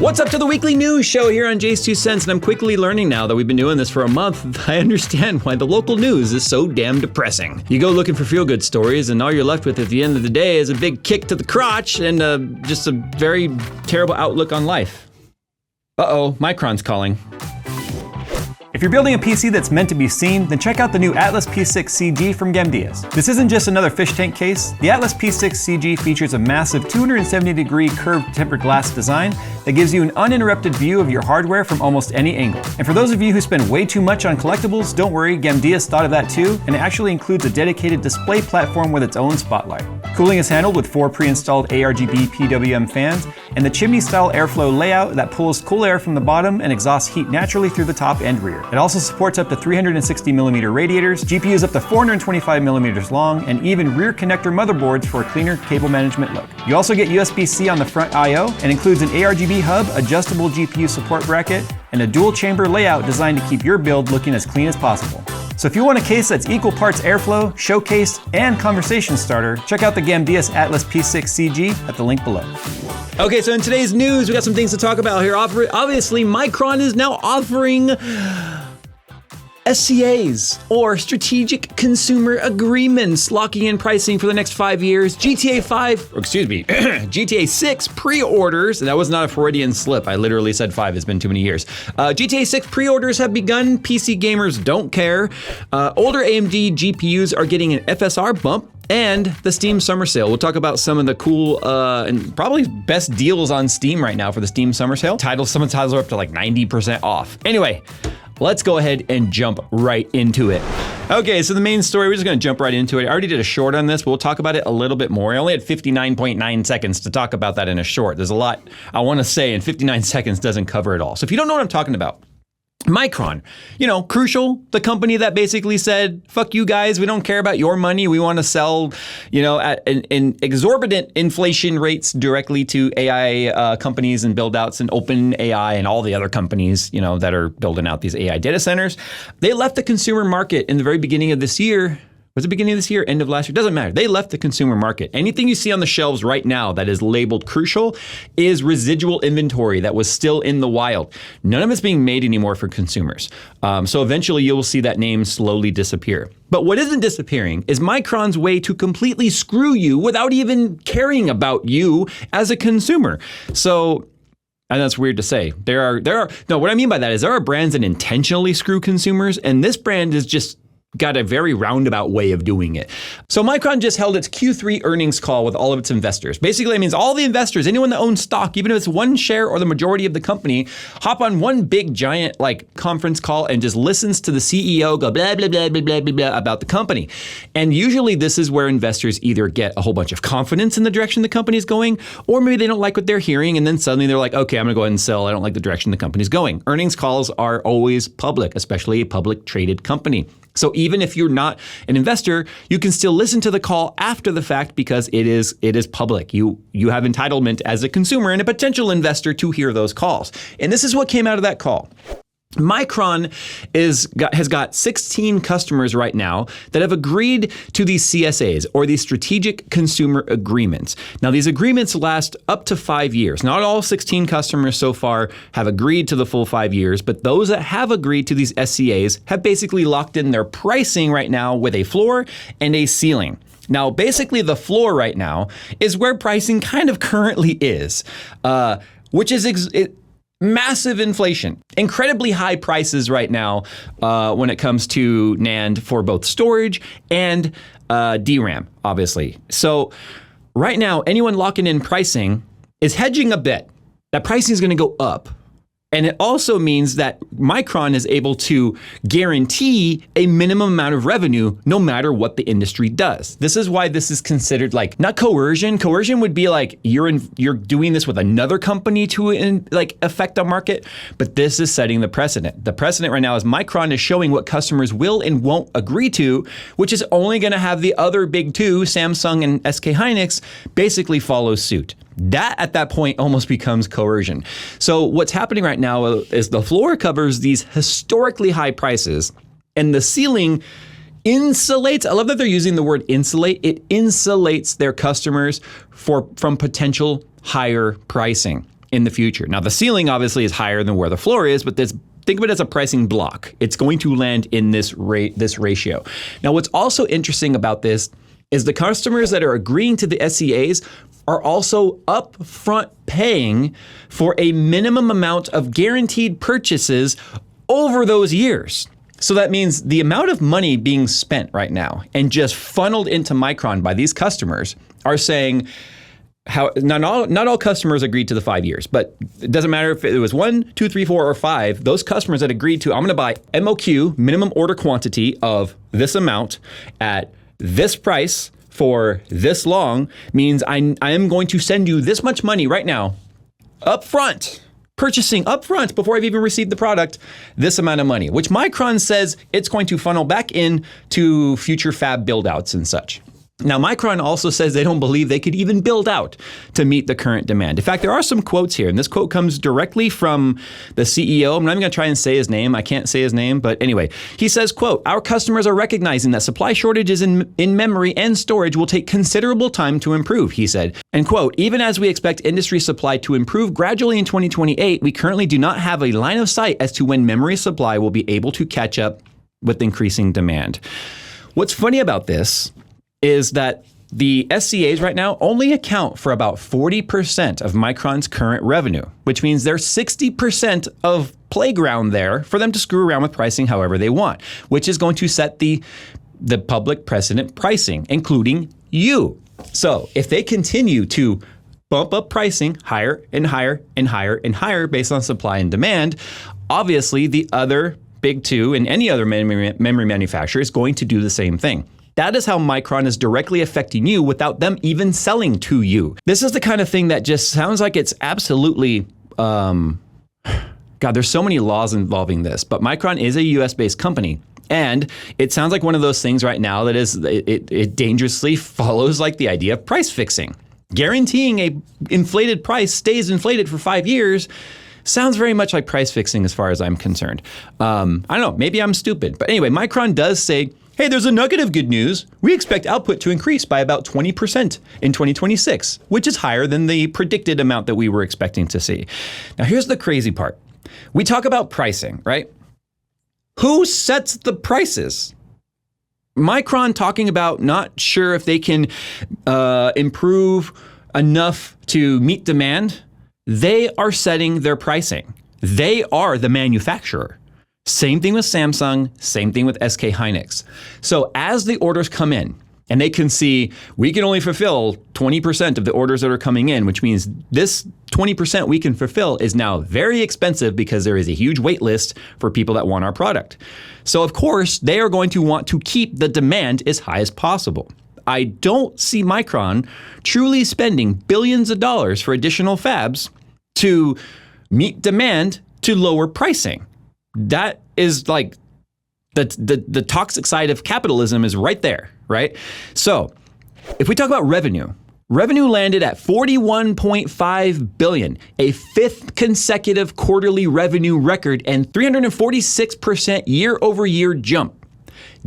What's up to the weekly news show here on Jay's 2 Cents, and I'm quickly learning now that we've been doing this for a month, I understand why the local news is so damn depressing. You go looking for feel-good stories, and all you're left with at the end of the day is a big kick to the crotch and just a very terrible outlook on life. Uh-oh, Micron's calling. If you're building a PC that's meant to be seen, then check out the new Atlas P6 CG from Gemdias. This isn't just another fish tank case. The Atlas P6 CG features a massive 270-degree curved tempered glass design that gives you an uninterrupted view of your hardware from almost any angle. And for those of you who spend way too much on collectibles, don't worry, Gemdias thought of that too, and it actually includes a dedicated display platform with its own spotlight. Cooling is handled with 4 pre-installed ARGB PWM fans and the chimney-style airflow layout that pulls cool air from the bottom and exhausts heat naturally through the top and rear. It also supports up to 360mm radiators, GPUs up to 425mm long, and even rear connector motherboards for a cleaner cable management look. You also get USB-C on the front I/O and includes an ARGB hub, adjustable GPU support bracket, and a dual chamber layout designed to keep your build looking as clean as possible. So if you want a case that's equal parts airflow, showcase, and conversation starter, check out the Gemdias Atlas P6 CG at the link below. Okay, so in today's news, we got some things to talk about here. Obviously, Micron is now offering SCAs, or Strategic Consumer Agreements, locking in pricing for the next 5 years. GTA 6 pre-orders, that was not a Freudian slip, I literally said 5, it's been too many years. GTA 6 pre-orders have begun, PC gamers don't care. Older AMD GPUs are getting an FSR bump, and the Steam Summer Sale. We'll talk about some of the cool and probably best deals on Steam right now for the Steam Summer Sale. Some of the titles are up to like 90% off. Anyway, let's go ahead and jump right into it. Okay, so the main story, we're just gonna jump right into it. I already did a short on this, but we'll talk about it a little bit more. I only had 59.9 seconds to talk about that in a short. There's a lot I wanna say, and 59 seconds doesn't cover it all. So if you don't know what I'm talking about, Micron, Crucial, the company that basically said, fuck you guys, we don't care about your money, we want to sell, at an exorbitant inflation rates directly to AI companies and build outs and open AI and all the other companies, that are building out these AI data centers. They left the consumer market in the very beginning of this year. Was it beginning of this year, end of last year? Doesn't matter. They left the consumer market. Anything you see on the shelves right now that is labeled Crucial is residual inventory that was still in the wild. None of it's being made anymore for consumers. So eventually you will see that name slowly disappear. But what isn't disappearing is Micron's way to completely screw you without even caring about you as a consumer. So, and that's weird to say. No, what I mean by that is there are brands that intentionally screw consumers, and this brand is just got a very roundabout way of doing it. So Micron just held its Q3 earnings call with all of its investors. Basically, it means all the investors, anyone that owns stock, even if it's one share or the majority of the company, hop on one big giant conference call and just listens to the CEO go blah, blah, blah, blah, blah, blah, blah about the company. And usually this is where investors either get a whole bunch of confidence in the direction the company's going, or maybe they don't like what they're hearing and then suddenly they're like, okay, I'm gonna go ahead and sell. I don't like the direction the company's going. Earnings calls are always public, especially a public traded company. So even if you're not an investor, you can still listen to the call after the fact because it is public. You have entitlement as a consumer and a potential investor to hear those calls. And this is what came out of that call. Micron has got 16 customers right now that have agreed to these CSAs, or these Strategic Consumer Agreements. Now, these agreements last up to 5 years. Not all 16 customers so far have agreed to the full 5 years, but those that have agreed to these SCAs have basically locked in their pricing right now with a floor and a ceiling. Now, basically the floor right now is where pricing kind of currently is, which is massive inflation, incredibly high prices right now when it comes to NAND for both storage and DRAM, obviously. So right now, anyone locking in pricing is hedging a bet that pricing is going to go up. And it also means that Micron is able to guarantee a minimum amount of revenue no matter what the industry does. This is why this is considered not coercion. Coercion would be you're doing this with another company to affect the market, but this is setting the precedent. The precedent right now is Micron is showing what customers will and won't agree to, which is only going to have the other big two, Samsung and SK Hynix, basically follow suit. That at that point almost becomes coercion. So what's happening right now is the floor covers these historically high prices and the ceiling insulates. I love that they're using the word insulate. It insulates their customers from potential higher pricing. in the future. Now, the ceiling obviously is higher than where the floor is, but think of it as a pricing block. It's going to land in this ratio. Now, what's also interesting about this is the customers that are agreeing to the SCAs are also upfront paying for a minimum amount of guaranteed purchases over those years. So that means the amount of money being spent right now and just funneled into Micron by these customers are saying, not all customers agreed to the 5 years, but it doesn't matter if it was 1, 2, 3, 4, or 5. Those customers that agreed to, I'm going to buy MOQ, minimum order quantity of this amount at this price for this long, means I am going to send you this much money right now, up front, purchasing up front before I've even received the product, this amount of money, which Micron says it's going to funnel back in to future fab build-outs and such. Now, Micron also says they don't believe they could even build out to meet the current demand. In fact, there are some quotes here, and this quote comes directly from the CEO. I'm not even going to try and say his name. I can't say his name, but anyway, he says, quote, "Our customers are recognizing that supply shortages in memory and storage will take considerable time to improve," he said. And quote, "Even as we expect industry supply to improve gradually in 2028, we currently do not have a line of sight as to when memory supply will be able to catch up with increasing demand." What's funny about this is that the SCAs right now only account for about 40% of Micron's current revenue, which means there's 60% of playground there for them to screw around with pricing however they want, which is going to set the public precedent pricing, including you. So if they continue to bump up pricing higher and higher and higher and higher based on supply and demand, obviously the other big two and any other memory manufacturer is going to do the same thing. That is how Micron is directly affecting you without them even selling to you. This is the kind of thing that just sounds like it's absolutely, God, there's so many laws involving this, but Micron is a US-based company. And it sounds like one of those things right now that is, it dangerously follows like the idea of price fixing. Guaranteeing a inflated price stays inflated for 5 years sounds very much like price fixing as far as I'm concerned. I don't know, maybe I'm stupid. But anyway, Micron does say, hey, there's a nugget of good news. We expect output to increase by about 20% in 2026, which is higher than the predicted amount that we were expecting to see. Now, here's the crazy part. We talk about pricing, right? Who sets the prices? Micron talking about not sure if they can improve enough to meet demand. They are setting their pricing. They are the manufacturer. Same thing with Samsung, same thing with SK Hynix. So as the orders come in, and they can see we can only fulfill 20% of the orders that are coming in, which means this 20% we can fulfill is now very expensive because there is a huge wait list for people that want our product. So of course, they are going to want to keep the demand as high as possible. I don't see Micron truly spending billions of dollars for additional fabs to meet demand to lower pricing. That is like the toxic side of capitalism is right there, right? So if we talk about revenue landed at $41.5 billion, a fifth consecutive quarterly revenue record and 346% year-over-year jump.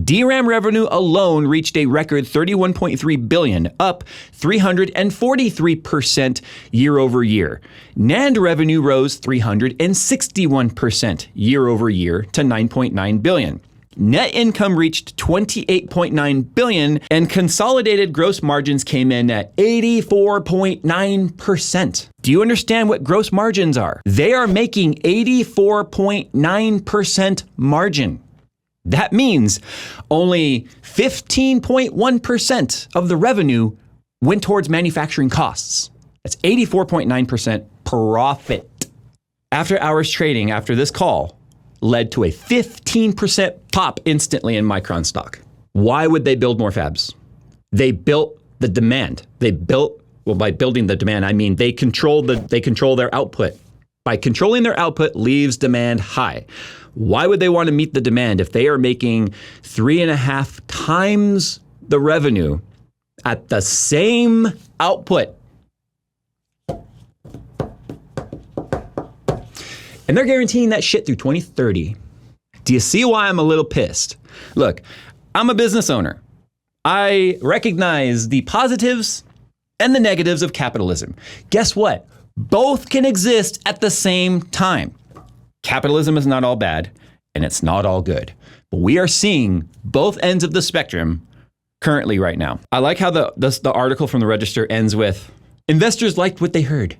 DRAM revenue alone reached a record $31.3 billion, up 343% year over year. NAND revenue rose 361% year over year to $9.9 billion. Net income reached $28.9 billion, and consolidated gross margins came in at 84.9%. Do you understand what gross margins are? They are making 84.9% margin. That means only 15.1% of the revenue went towards manufacturing costs. That's 84.9% profit. After hours trading after this call led to a 15% pop instantly in Micron stock. Why would they build more fabs? They built the demand. By building the demand, I mean they control their output. By controlling their output leaves demand high. Why would they want to meet the demand if they are making 3.5 times the revenue at the same output? And they're guaranteeing that shit through 2030. Do you see why I'm a little pissed? Look, I'm a business owner. I recognize the positives and the negatives of capitalism. Guess what? Both can exist at the same time. Capitalism is not all bad, and it's not all good. But we are seeing both ends of the spectrum currently right now. I like how the article from the Register ends with, investors liked what they heard.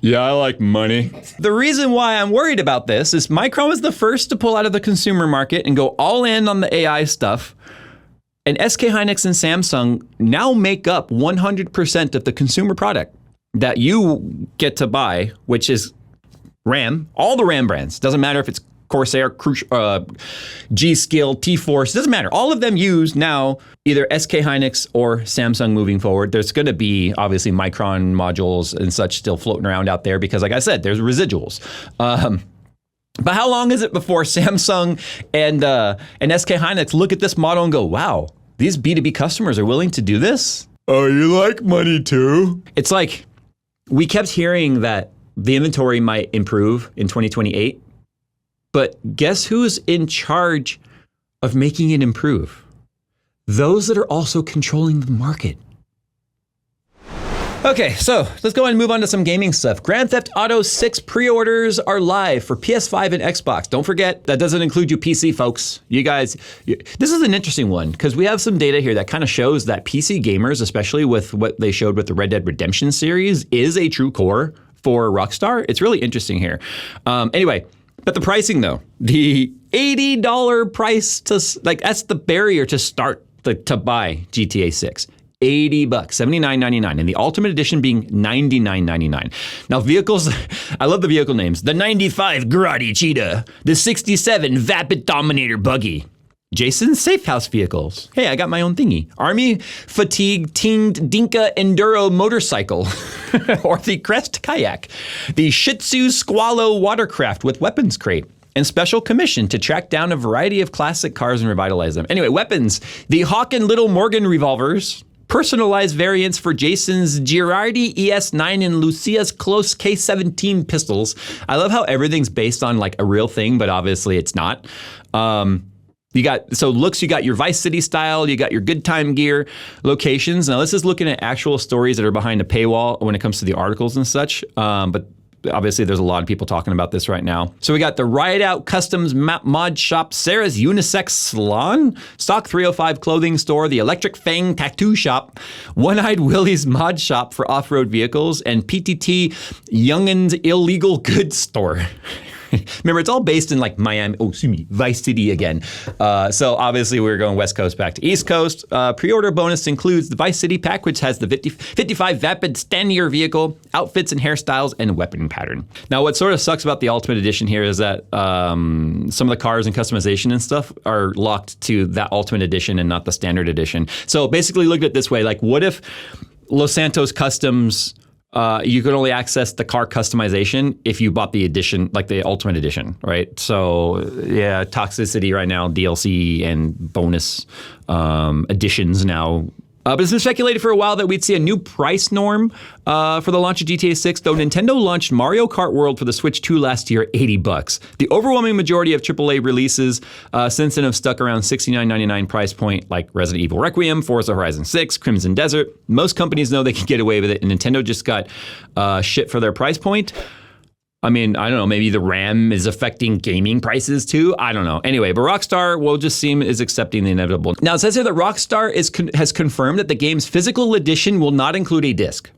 Yeah, I like money. The reason why I'm worried about this is Micron was the first to pull out of the consumer market and go all in on the AI stuff. And SK Hynix and Samsung now make up 100% of the consumer product that you get to buy, which is RAM, all the RAM brands. Doesn't matter if it's Corsair, G-Skill, T-Force, doesn't matter. All of them use now either SK Hynix or Samsung moving forward. There's going to be obviously Micron modules and such still floating around out there because, like I said, there's residuals. But how long is it before Samsung and SK Hynix look at this model and go, wow, these B2B customers are willing to do this? Oh, you like money too? It's like we kept hearing that the inventory might improve in 2028. But guess who's in charge of making it improve? Those that are also controlling the market. Okay, so let's go ahead and move on to some gaming stuff. Grand Theft Auto 6 pre-orders are live for PS5 and Xbox. Don't forget, that doesn't include you PC folks. You guys, this is an interesting one because we have some data here that kind of shows that PC gamers, especially with what they showed with the Red Dead Redemption series, is a true core for Rockstar. It's really interesting here. Anyway, but the pricing though, the $80 price that's the barrier to start to buy GTA 6. $80, $79.99, and the Ultimate Edition being $99.99. Now vehicles, I love the vehicle names. The 95 Grotti Cheetah, the 67 Vapid Dominator Buggy, Jason's Safe House vehicles. Hey, I got my own thingy. Army Fatigue Tinged Dinka Enduro Motorcycle, or the Crest Kayak, the Shih Tzu Squallow Watercraft with weapons crate, and special commission to track down a variety of classic cars and revitalize them. Anyway, weapons, the Hawk and Little Morgan revolvers, personalized variants for Jason's Girardi ES9 and Lucia's Close K17 pistols. I love how everything's based on like a real thing, but obviously it's not. You got your Vice City style, you got your good time gear locations. Now this is looking at actual stories that are behind a paywall when it comes to the articles and such. But obviously there's a lot of people talking about this right now. So we got the Ride Out Customs Mod Shop, Sarah's Unisex Salon, Stock 305 Clothing Store, the Electric Fang Tattoo Shop, One-Eyed Willie's Mod Shop for off-road vehicles, and PTT Youngin's Illegal Goods Store. Remember, it's all based in like Miami, Vice City again. So obviously we're going West Coast back to East Coast. Pre-order bonus includes the Vice City pack, which has the 55 Vapid Stanier vehicle, outfits and hairstyles, and weapon pattern. Now, what sort of sucks about the Ultimate Edition here is that some of the cars and customization and stuff are locked to that Ultimate Edition and not the Standard Edition. So basically look at it this way, like what if Los Santos Customs, you could only access the car customization if you bought the edition, like the Ultimate Edition, right? So yeah, Toxicity right now, DLC and bonus editions now. But it's been speculated for a while that we'd see a new price norm for the launch of GTA 6, though Nintendo launched Mario Kart World for the Switch 2 last year at $80. The overwhelming majority of AAA releases since then have stuck around $69.99 price point, like Resident Evil Requiem, Forza Horizon 6, Crimson Desert. Most companies know they can get away with it, and Nintendo just got shit for their price point. I mean, I don't know, maybe the RAM is affecting gaming prices too. I don't know. Anyway, but Rockstar will just seem is accepting the inevitable. Now, it says here that Rockstar has confirmed that the game's physical edition will not include a disc.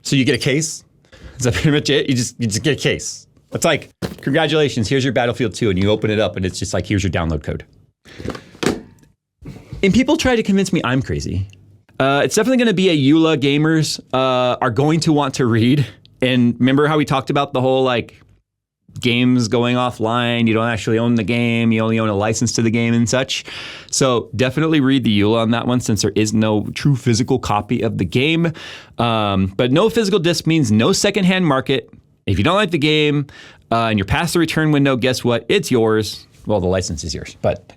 So you get a case? Is that pretty much it? You just get a case. It's like, congratulations, here's your Battlefield 2, and you open it up and it's just like, here's your download code. And people try to convince me I'm crazy. It's definitely going to be a EULA gamers are going to want to read. And remember how we talked about the whole like games going offline, you don't actually own the game, you only own a license to the game and such. So definitely read the EULA on that one since there is no true physical copy of the game. But no physical disc means no secondhand market. If you don't like the game and you're past the return window, guess what? It's yours. Well, the license is yours. But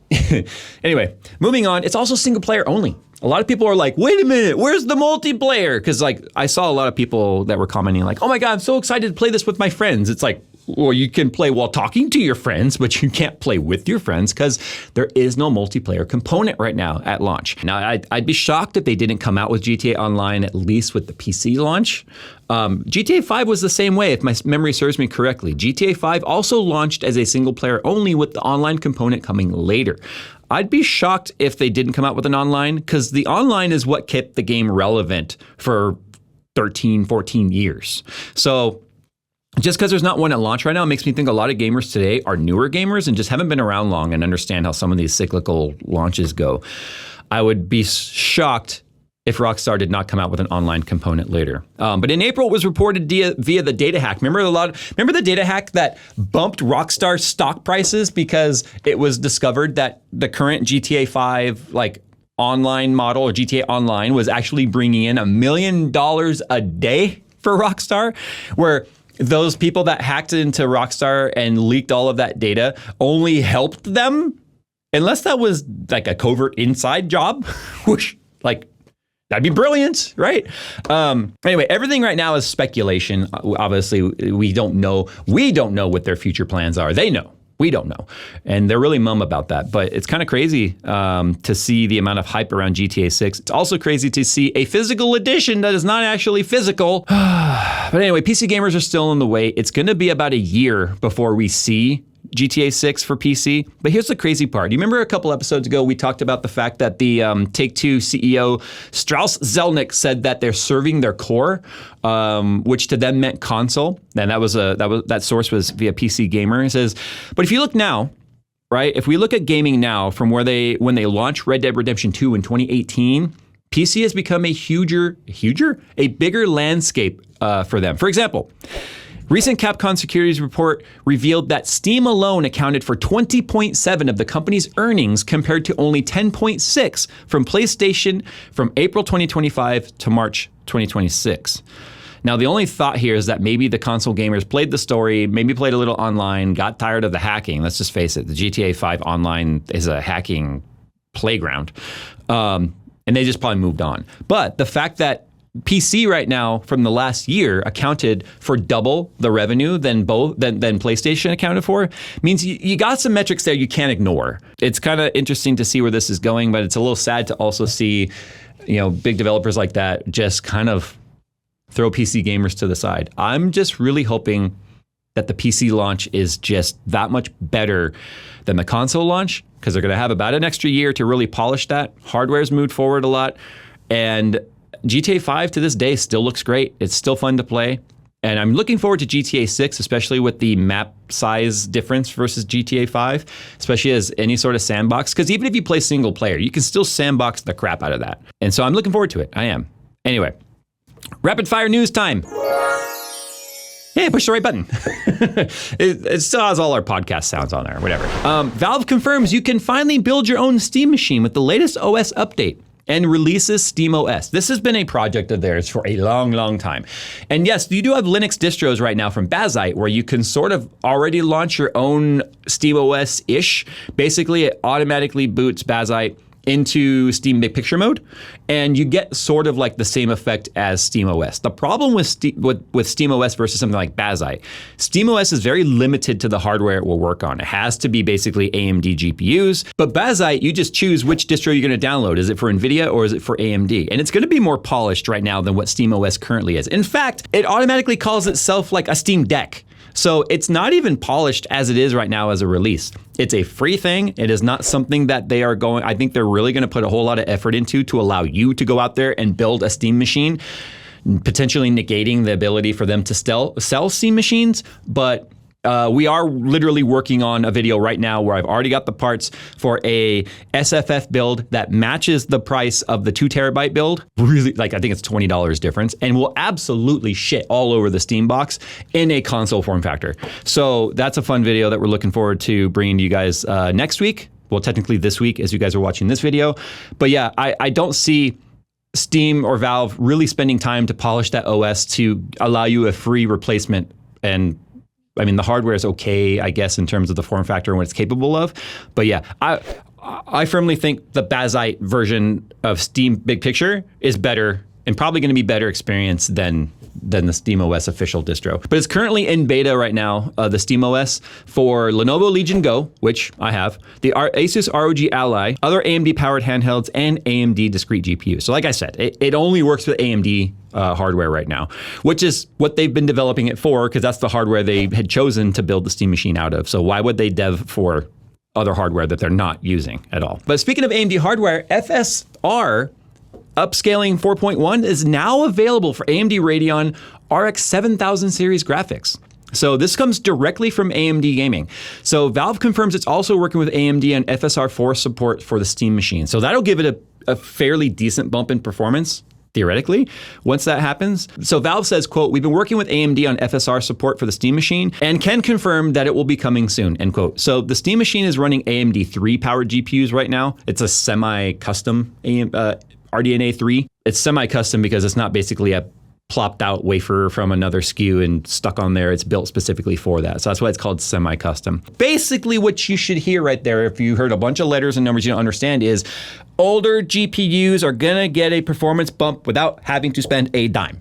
anyway, moving on. It's also single player only. A lot of people are like, wait a minute, where's the multiplayer? Because like I saw a lot of people that were commenting like, oh my God, I'm so excited to play this with my friends. It's like, well, you can play while talking to your friends, but you can't play with your friends because there is no multiplayer component right now at launch. Now, I'd be shocked if they didn't come out with GTA Online, at least with the PC launch. GTA 5 was the same way, if my memory serves me correctly. GTA 5 also launched as a single player only, with the online component coming later. I'd be shocked if they didn't come out with an online, because the online is what kept the game relevant for 13, 14 years. So just because there's not one at launch right now, it makes me think a lot of gamers today are newer gamers and just haven't been around long and understand how some of these cyclical launches go. I would be shocked if Rockstar did not come out with an online component later. But in April, it was reported via the data hack. Remember the data hack that bumped Rockstar stock prices because it was discovered that the current GTA 5 online model, or GTA Online, was actually bringing in $1 million a day for Rockstar, where those people that hacked into Rockstar and leaked all of that data only helped them, unless that was like a covert inside job, which that'd be brilliant, right? Anyway, everything right now is speculation. Obviously, we don't know what their future plans are. They know. We don't know. And they're really mum about that. But it's kind of crazy to see the amount of hype around GTA 6. It's also crazy to see a physical edition that is not actually physical. But anyway, PC gamers are still in the way. It's going to be about a year before we see GTA 6 for PC. But here's the crazy part. You remember a couple episodes ago, we talked about the fact that the Take-Two CEO, Strauss Zelnick, said that they're serving their core, which to them meant console. And that source was via PC Gamer. It says, but if you look now, right, if we look at gaming now from when they launched Red Dead Redemption 2 in 2018, PC has become a bigger landscape for them. For example, recent Capcom securities report revealed that Steam alone accounted for 20.7% of the company's earnings, compared to only 10.6% from PlayStation from April 2025 to March 2026. Now, the only thought here is that maybe the console gamers played the story, maybe played a little online, got tired of the hacking. Let's just face it, the GTA 5 Online is a hacking playground. And they just probably moved on. But the fact that PC right now from the last year accounted for double the revenue than PlayStation accounted for means you got some metrics there you can't ignore. It's kind of interesting to see where this is going, but it's a little sad to also see, big developers like that just kind of throw PC gamers to the side. I'm just really hoping that the PC launch is just that much better than the console launch, because they're going to have about an extra year to really polish that. Hardware's moved forward a lot, and GTA 5 to this day still looks great. It's still fun to play. And I'm looking forward to GTA 6, especially with the map size difference versus GTA 5, especially as any sort of sandbox. Because even if you play single player, you can still sandbox the crap out of that. And so I'm looking forward to it. I am. Anyway, rapid fire news time. Yeah, push the right button. It still has all our podcast sounds on there, whatever. Valve confirms you can finally build your own Steam machine with the latest OS update, and releases SteamOS. This has been a project of theirs for a long, long time. And yes, you do have Linux distros right now from Bazite, where you can sort of already launch your own SteamOS-ish. Basically, it automatically boots Bazite into Steam Big Picture mode, and you get sort of like the same effect as SteamOS. The problem with SteamOS versus something like Bazite, SteamOS is very limited to the hardware it will work on. It has to be basically AMD GPUs, but Bazite, you just choose which distro you're going to download. Is it for NVIDIA or is it for AMD? And it's going to be more polished right now than what SteamOS currently is. In fact, it automatically calls itself like a Steam Deck. So it's not even polished as it is right now as a release. It's a free thing. It is not something that I think they're really going to put a whole lot of effort into to allow you to go out there and build a Steam machine, potentially negating the ability for them to sell Steam machines. But we are literally working on a video right now where I've already got the parts for a SFF build that matches the price of the 2 terabyte build. Really, I think it's $20 difference, and will absolutely shit all over the Steam box in a console form factor. So that's a fun video that we're looking forward to bringing to you guys next week. Well, technically this week as you guys are watching this video. But yeah, I don't see Steam or Valve really spending time to polish that OS to allow you a free replacement. And I mean, the hardware is okay, I guess, in terms of the form factor and what it's capable of. But yeah, I firmly think the Bazite version of Steam Big Picture is better and probably going to be better experience than than the SteamOS official distro. But it's currently in beta right now, the SteamOS for Lenovo Legion Go, which I have, the Asus ROG Ally, other AMD-powered handhelds, and AMD discrete GPUs. So like I said, it only works with AMD hardware right now, which is what they've been developing it for, because that's the hardware they had chosen to build the Steam Machine out of. So why would they dev for other hardware that they're not using at all? But speaking of AMD hardware, FSR upscaling 4.1 is now available for AMD Radeon RX 7000 series graphics. So this comes directly from AMD Gaming. So Valve confirms it's also working with AMD on FSR4 support for the Steam Machine. So that'll give it a fairly decent bump in performance, theoretically, once that happens. So Valve says, quote, "We've been working with AMD on FSR support for the Steam Machine and can confirm that it will be coming soon," end quote. So the Steam Machine is running AMD 3 powered GPUs right now. It's a semi-custom RDNA 3. It's semi-custom because it's not basically a plopped out wafer from another SKU and stuck on there. It's built specifically for that. So that's why it's called semi-custom. Basically what you should hear right there, if you heard a bunch of letters and numbers you don't understand, is older GPUs are gonna get a performance bump without having to spend a dime.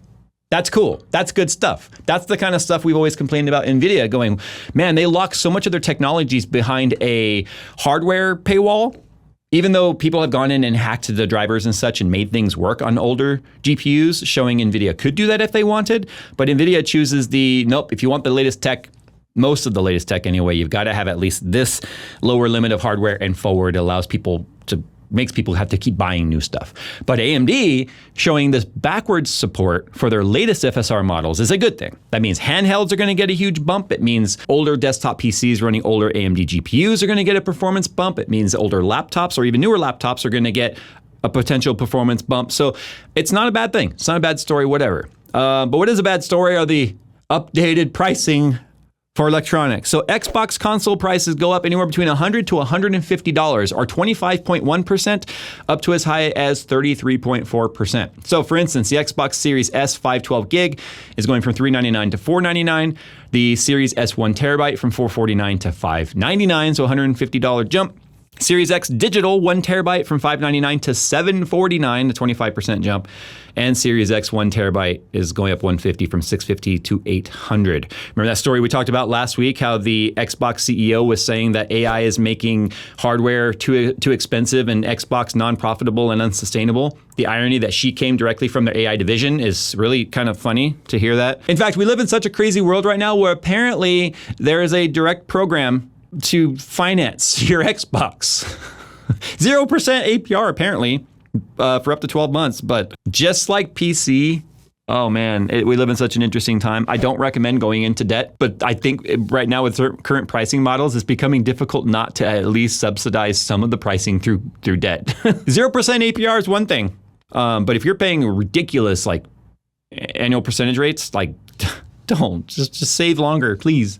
That's cool. That's good stuff. That's the kind of stuff we've always complained about NVIDIA, going, man, they lock so much of their technologies behind a hardware paywall. Even though people have gone in and hacked the drivers and such and made things work on older GPUs, showing NVIDIA could do that if they wanted, but NVIDIA chooses nope, if you want the latest tech, most of the latest tech anyway, you've got to have at least this lower limit of hardware, and forward makes people have to keep buying new stuff. But AMD showing this backwards support for their latest FSR models is a good thing. That means handhelds are going to get a huge bump. It means older desktop PCs running older AMD GPUs are going to get a performance bump. It means older laptops or even newer laptops are going to get a potential performance bump. So it's not a bad thing. It's not a bad story, whatever. But what is a bad story are the updated pricing for electronics. So Xbox console prices go up anywhere between $100 to $150, or 25.1%, up to as high as 33.4%. So for instance, the Xbox Series S 512 gig is going from $399 to $499. The Series S 1 terabyte from $449 to $599, so $150 jump. Series X Digital 1 terabyte from $599 to $749, a 25% jump. And Series X 1 terabyte is going up $150 from $650 to $800. Remember that story we talked about last week, how the Xbox CEO was saying that AI is making hardware too expensive and Xbox non-profitable and unsustainable? The irony that she came directly from their AI division is really kind of funny to hear that. In fact, we live in such a crazy world right now where apparently there is a direct program to finance your Xbox. 0% APR apparently for up to 12 months. But just like PC, oh man, we live in such an interesting time. I don't recommend going into debt, but I think right now with current pricing models, it's becoming difficult not to at least subsidize some of the pricing through debt. 0% APR is one thing, but if you're paying ridiculous like annual percentage rates, like don't, just save longer, please.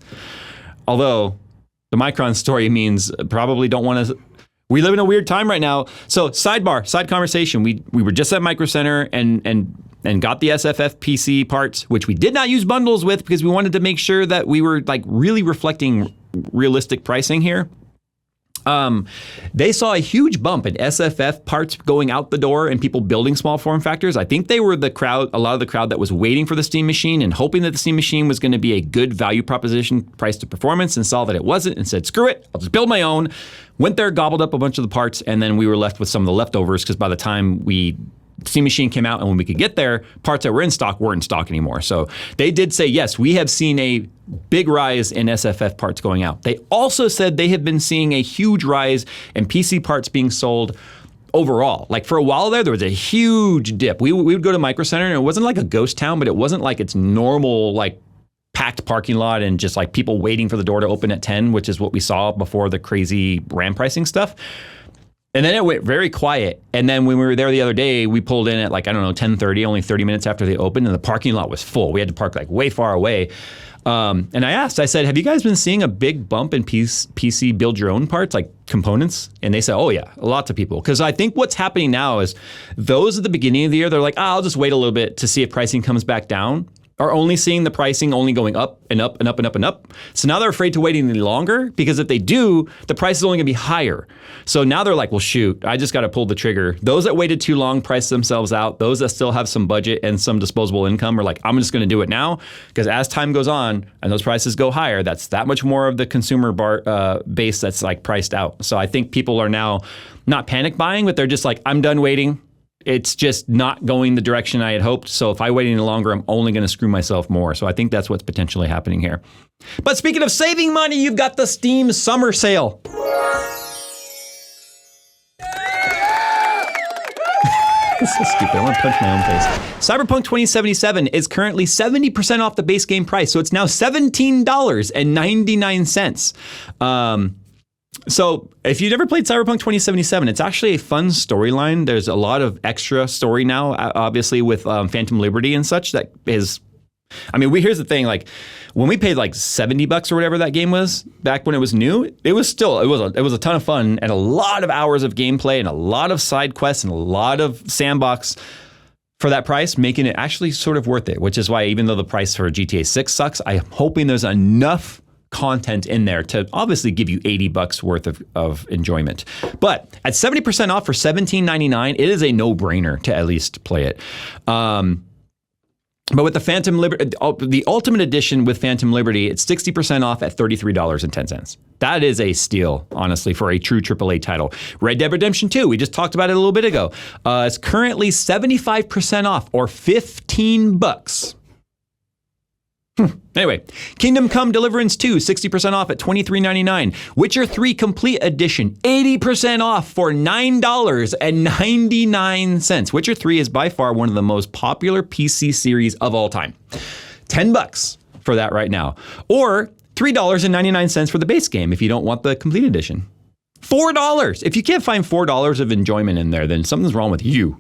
Although the Micron story means probably don't want to. We live in a weird time right now. So side conversation. We were just at Micro Center and got the SFF PC parts, which we did not use bundles with because we wanted to make sure that we were like really reflecting realistic pricing here. They saw a huge bump in SFF parts going out the door and people building small form factors. I think they were a lot of the crowd that was waiting for the Steam Machine and hoping that the Steam Machine was going to be a good value proposition price to performance, and saw that it wasn't and said, screw it, I'll just build my own. Went there, gobbled up a bunch of the parts, and then we were left with some of the leftovers because by the time Steam Machine came out and when we could get there, parts that were in stock weren't in stock anymore. So they did say, yes, we have seen a big rise in SFF parts going out. They also said they have been seeing a huge rise in PC parts being sold overall. Like for a while there was a huge dip. We would go to Micro Center and it wasn't like a ghost town, but it wasn't like its normal like packed parking lot and just like people waiting for the door to open at 10, which is what we saw before the crazy RAM pricing stuff. And then it went very quiet. And then when we were there the other day, we pulled in at like, 10:30, only 30 minutes after they opened, and the parking lot was full. We had to park like way far away. And I said, have you guys been seeing a big bump in PC build your own parts, like components? And they said, oh yeah, lots of people. Because I think what's happening now is those at the beginning of the year, they're like, I'll just wait a little bit to see if pricing comes back down, are only seeing the pricing only going up and up and up and up and up. So now they're afraid to wait any longer, because if they do, the price is only gonna be higher. So now they're like, well, shoot, I just gotta pull the trigger. Those that waited too long price themselves out. Those that still have some budget and some disposable income are like, I'm just gonna do it now, because as time goes on and those prices go higher, that's that much more of the consumer base that's like priced out. So I think people are now not panic buying, but they're just like, I'm done waiting. It's just not going the direction I had hoped. So if I wait any longer, I'm only going to screw myself more. So I think that's what's potentially happening here. But speaking of saving money, you've got the Steam summer sale. This is stupid. I want to punch my own face. Cyberpunk 2077 is currently 70% off the base game price. So it's now $17.99. So if you've never played Cyberpunk 2077, it's actually a fun storyline. There's a lot of extra story now, obviously with Phantom Liberty and such. That is, I mean, here's the thing. Like when we paid like $70 or whatever that game was back when it was new, it was a ton of fun and a lot of hours of gameplay and a lot of side quests and a lot of sandbox for that price, making it actually sort of worth it. Which is why even though the price for GTA 6 sucks, I'm hoping there's enough content in there to obviously give you $80 worth of enjoyment. But at 70% off for $17.99, it is a no-brainer to at least play it. But with the Phantom Liberty, the Ultimate Edition with Phantom Liberty, it's 60% off at $33.10. That is a steal, honestly, for a true AAA title. Red Dead Redemption 2, we just talked about it a little bit ago. It's currently 75% off, or $15. Anyway, Kingdom Come Deliverance 2, 60% off at $23.99. Witcher 3 Complete Edition, 80% off for $9.99. Witcher 3 is by far one of the most popular PC series of all time. $10 for that right now. Or $3.99 for the base game if you don't want the Complete Edition. $4. If you can't find $4 of enjoyment in there, then something's wrong with you.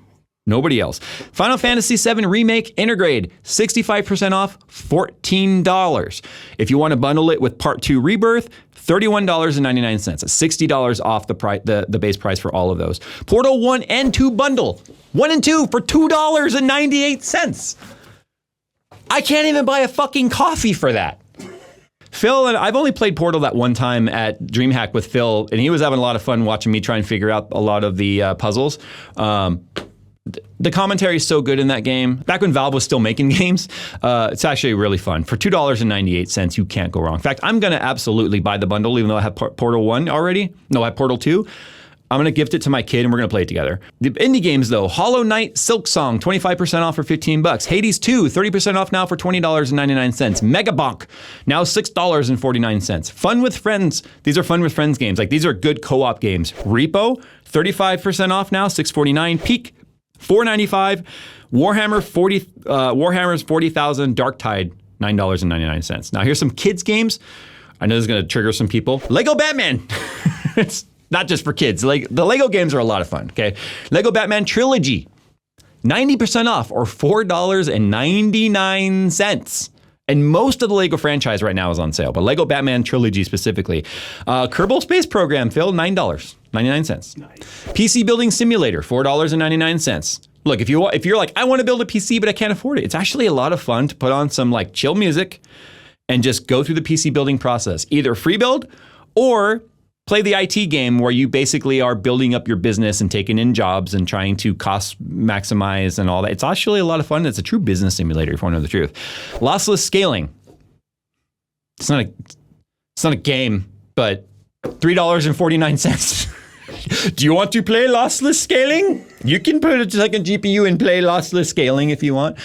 Nobody else. Final Fantasy VII Remake Intergrade, 65% off, $14. If you want to bundle it with Part 2 Rebirth, $31.99. That's $60 off the base price for all of those. Portal 1 and 2 bundle, 1 and 2 for $2.98. I can't even buy a fucking coffee for that. Phil, and I've only played Portal that one time at DreamHack with Phil, and he was having a lot of fun watching me try and figure out a lot of the puzzles. The commentary is so good in that game. Back when Valve was still making games, it's actually really fun. For $2.98, you can't go wrong. In fact, I'm going to absolutely buy the bundle, even though I have Portal 1 already. No, I have Portal 2. I'm going to gift it to my kid, and we're going to play it together. The indie games, though. Hollow Knight Silksong, 25% off for $15. Hades 2, 30% off now for $20.99. Megabonk, now $6.49. Fun with Friends. These are Fun with Friends games. Like, these are good co-op games. Repo, 35% off now, $6.49. Peak, $4.95. Warhammer's 40,000 Darktide, $9.99. Now here's some kids games. I know this is going to trigger some people. Lego Batman. It's not just for kids. Like, the Lego games are a lot of fun. Okay, Lego Batman Trilogy, 90% off, or $4.99. And most of the Lego franchise right now is on sale, but Lego Batman Trilogy specifically. Kerbal Space Program, Phil, $9.99. Nice. PC Building Simulator, $4.99. Look, if you're like, I want to build a PC, but I can't afford it, it's actually a lot of fun to put on some like chill music and just go through the PC building process. Either free build or play the IT game where you basically are building up your business and taking in jobs and trying to cost maximize and all that. It's actually a lot of fun. It's a true business simulator, if you want to know the truth. Lossless Scaling. It's not a game, but $3.49. Do you want to play lossless scaling? You can put a second GPU and play lossless scaling if you want.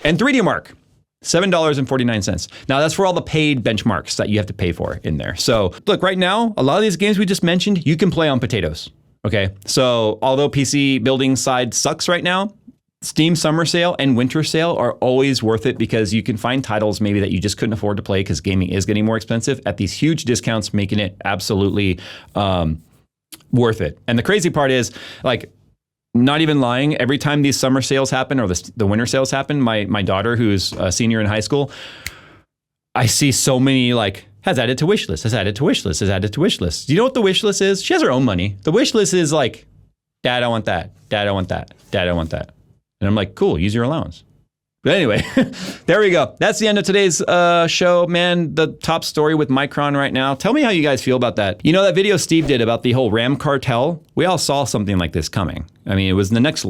And 3D Mark, $7.49. Now that's for all the paid benchmarks that you have to pay for in there. So look, right now, a lot of these games we just mentioned, you can play on potatoes. Okay, so although PC building side sucks right now, Steam Summer Sale and Winter Sale are always worth it because you can find titles maybe that you just couldn't afford to play because gaming is getting more expensive at these huge discounts, making it absolutely worth it. And the crazy part is, like, not even lying, every time these summer sales happen or the winter sales happen, my daughter, who's a senior in high school, I see so many like, has added to wish list, has added to wish list, has added to wish list. Do you know what the wish list is? She has her own money. The wish list is like, Dad, I want that. Dad, I want that. Dad, I want that. And I'm like, cool, use your allowance. But anyway, there we go. That's the end of today's show. Man, the top story with Micron right now. Tell me how you guys feel about that. You know that video Steve did about the whole RAM cartel? We all saw something like this coming. I mean, it was the next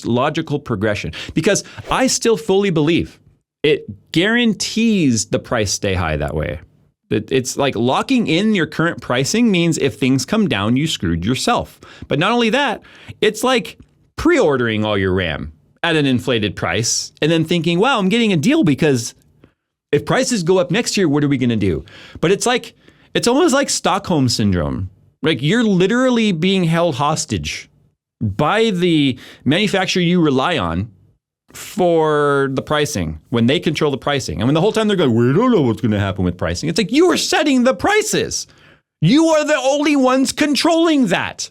logical progression. Because I still fully believe it guarantees the price stay high that way. It's like locking in your current pricing means if things come down, you screwed yourself. But not only that, it's like pre-ordering all your RAM at an inflated price and then thinking, wow, I'm getting a deal because if prices go up next year, what are we going to do? But it's almost like Stockholm syndrome. Like you're literally being held hostage by the manufacturer you rely on for the pricing when they control the pricing. And when the whole time they're going, we don't know what's going to happen with pricing. It's like you are setting the prices. You are the only ones controlling that.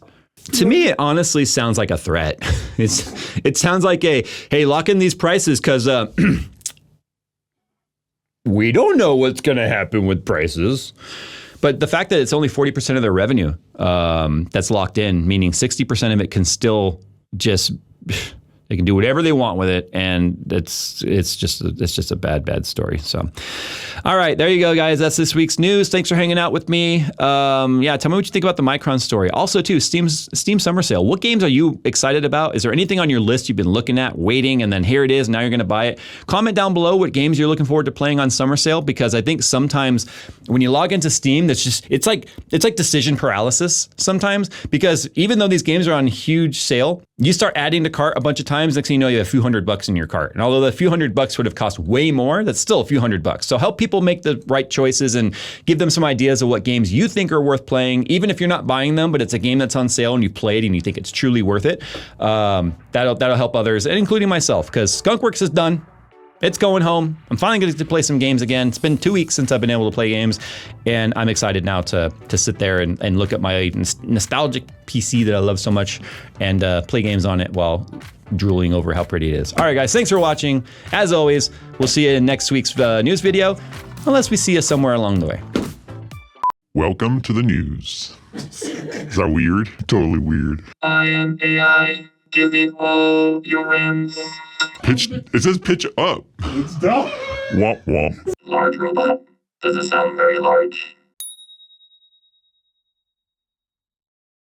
To me, it honestly sounds like a threat. It sounds like hey, lock in these prices because we don't know what's going to happen with prices. But the fact that it's only 40% of their revenue that's locked in, meaning 60% of it can still just... They can do whatever they want with it, and it's just a bad story. So, all right, there you go, guys. That's this week's news. Thanks for hanging out with me. Tell me what you think about the Micron story. Also, too, Steam Summer Sale. What games are you excited about? Is there anything on your list you've been looking at, waiting, and then here it is, now you're going to buy it? Comment down below what games you're looking forward to playing on Summer Sale, because I think sometimes when you log into Steam, it's like decision paralysis sometimes, because even though these games are on huge sale, you start adding to cart a bunch of times, next thing you know, you have a few $100 in your cart. And although the few $100 would have cost way more, that's still a few $100. So help people make the right choices and give them some ideas of what games you think are worth playing, even if you're not buying them, but it's a game that's on sale and you played and you think it's truly worth it. That'll help others, and including myself, because Skunkworks is done. It's going home. I'm finally going to play some games again. It's been 2 weeks since I've been able to play games, and I'm excited now to sit there and look at my nostalgic PC that I love so much and play games on it while drooling over how pretty it is. All right, guys, thanks for watching. As always, we'll see you in next week's news video, unless we see you somewhere along the way. Welcome to the news. Is that weird? Totally weird. I am AI. Give it all your rims. Pitch. It says pitch up. It's down. Womp womp. Large robot. Does it sound very large?